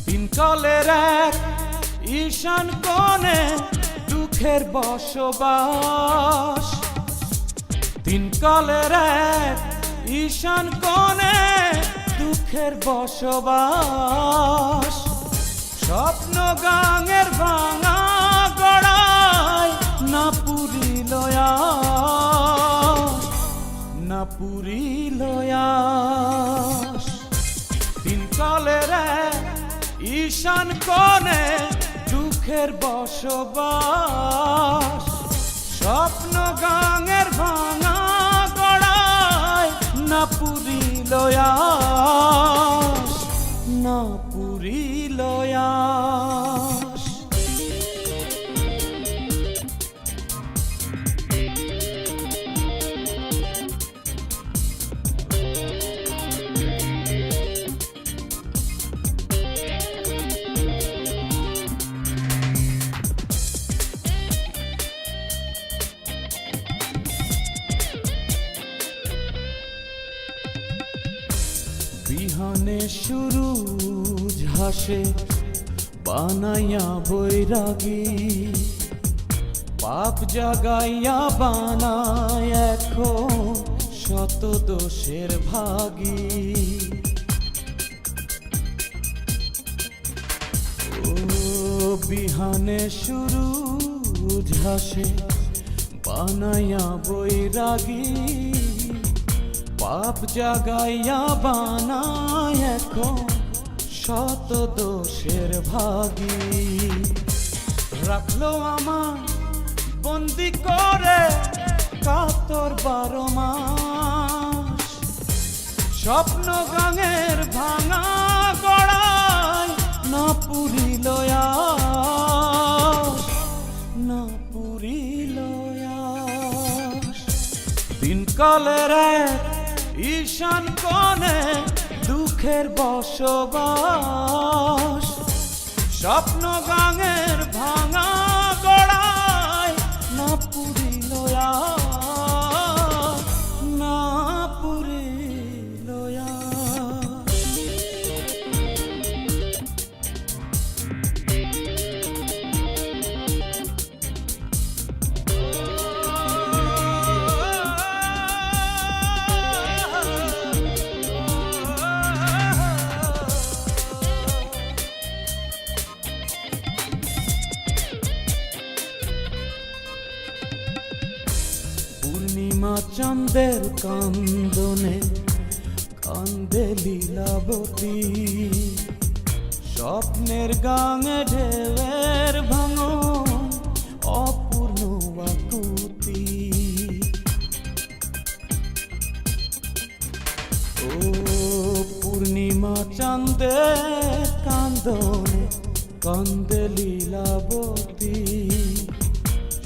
তিনতলের এক ঈশান কোণে দুঃখের বসবাস। তিনতলের এক ঈশান কোণে দুঃখের বসবাস। স্বপ্ন গাঙের ভাঙা গড়ায় না পুরিল আশ, না পুরিল আশ। তিনতলের এক ঈশান কোণে দুঃখের বসবাস। স্বপ্ন গাঙের ভাঙা গড়ায় না পুরিল আশ, না পুরিল আশ। বিহানে সুরুজ হাসে বানাইয়া বৈরাগী, পাপ জাগাইয়া বানায় এখন শত দোষের ভাগী। ও বিহানে সুরুজ হাসে বানাইয়া বৈরাগী, পাপ জাগাইয়া বানায় এখন শত দোষের ভাগী। রাখলো আমার বন্দি করে কাতর 12 মাস। স্বপ্ন গাঙের ভাঙা গড়ায় না পুরিল আশ, না পুরিল আশ। তিনকালের এক ঈশান কোণে দুঃখের বসবাস। স্বপ্ন গাঙের ভাঙা গড়ায় না পুরিল আশ, না পুরিল আশ। পূর্ণিমা চাঁদের কান্দনে কান্দে লীলাবতী, স্বপ্নের গাঙে ঢেউয়ের ভাঙন অপূর্ণ আকুতি। ও পূর্ণিমা চাঁদের কান্দনে কান্দে লীলাবতী,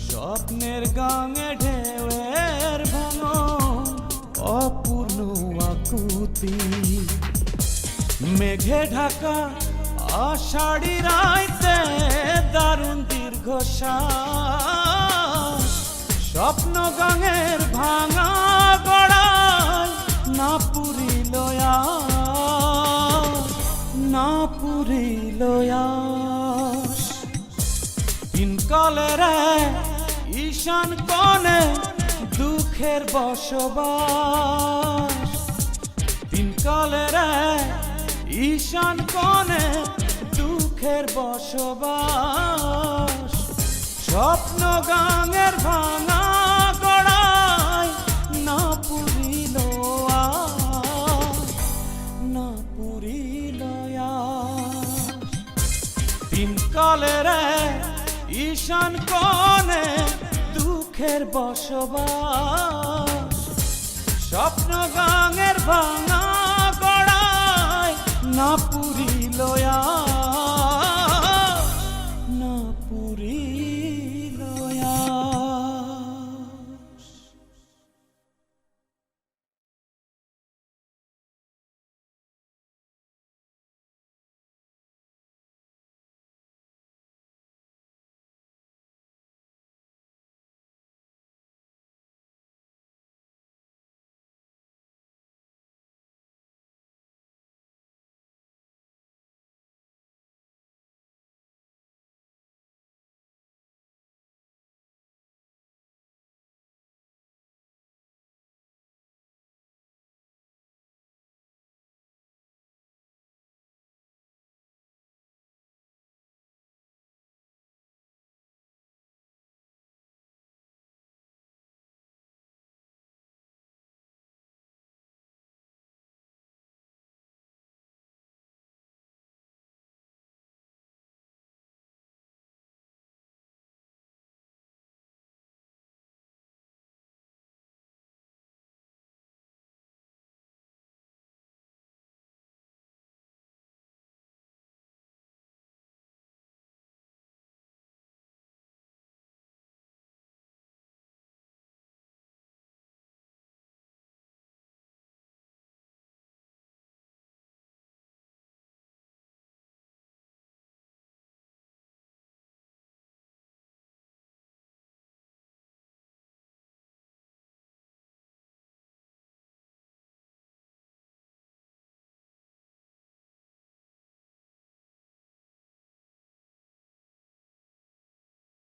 স্বপ্নের গাঙে ঢেউয়ের ভাঙন অপূর্ণ আকুতি। মেঘে ঢাকা আষাঢ়ি রাইতে দারুণ দীর্ঘশ্বাস। স্বপ্ন গাঙের ভাঙা গড়ায় না পুরিল আশ, না পুরিল আশ। তিনকালের এক ঈশান কোণে দুঃখের বসবাস। তিনকালের এক ঈশান কোণে দুঃখের বসবাস। স্বপ্ন গাঙের ভাঙা গড়ায় না পুরিল আশ, না পুরিল আশ। তিনকালের এক ঈশান কোণে দুঃখের বসবাস। স্বপ্ন গাঙের ভাঙা গড়ায় না পুরিল